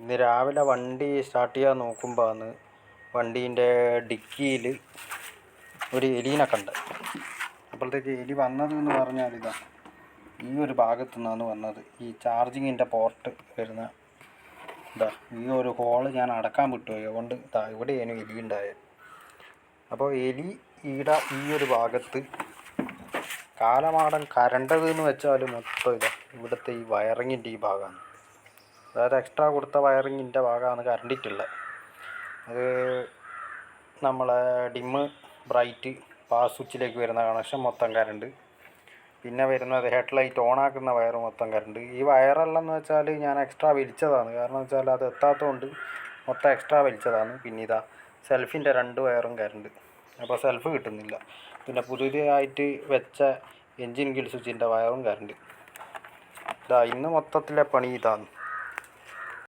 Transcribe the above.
ഇന്ന് രാവിലെ വണ്ടി സ്റ്റാർട്ട് ചെയ്യാൻ നോക്കുമ്പോഴാണ് വണ്ടീൻ്റെ ഡിക്കിയിൽ ഒരു എലീനെ കണ്ട്. അപ്പോഴത്തേക്ക് എലി വന്നതെന്ന് പറഞ്ഞാൽ ഇതാ ഈ ഒരു ഭാഗത്തു നിന്നാണ് വന്നത്. ഈ ചാർജിങ്ങിൻ്റെ പോർട്ട് വരുന്ന ഇതാ ഈ ഒരു ഹോള് ഞാൻ അടക്കാൻ വിട്ടുപോയി. അതുകൊണ്ട് ഇവിടെയാണ് എലി ഉണ്ടായത്. അപ്പോൾ എലി ഈ ഒരു ഭാഗത്ത് കാലമാടൻ കരണ്ടതെന്ന് വെച്ചാൽ മൊത്തം ഇതാ ഇവിടുത്തെ ഈ വയറിങ്ങിൻ്റെ ഈ ഭാഗമാണ്. അതായത് എക്സ്ട്രാ കൊടുത്ത വയറിങ്ങിൻ്റെ ഭാഗമാണ് കരണ്ടിട്ടുള്ളത്. അത് നമ്മളെ ഡിമ്മ് ബ്രൈറ്റ് പവർ സ്വിച്ചിലേക്ക് വരുന്ന കണക്ഷൻ മൊത്തം കരണ്ട്. പിന്നെ വരുന്നത് ഹെഡ്ലൈറ്റ് ഓണാക്കുന്ന വയർ മൊത്തം കരണ്ട്. ഈ വയറെല്ലാം എന്ന് വെച്ചാൽ ഞാൻ എക്സ്ട്രാ വലിച്ചതാണ്. കാരണം വെച്ചാൽ അത് എത്താത്തതുകൊണ്ട് മൊത്തം എക്സ്ട്രാ വലിച്ചതാണ്. പിന്നെ ഇതാ സെൽഫിൻ്റെ 2 വയറും കരണ്ട്. അപ്പോൾ സെൽഫ് കിട്ടുന്നില്ല. പിന്നെ പുതിയതായിട്ട് വെച്ച എൻജിൻ കിൽ സ്വിച്ചിൻ്റെ വയറും കരണ്ട്. ഇതാ ഇന്ന് മൊത്തത്തിലെ പണി ഇതാണ്.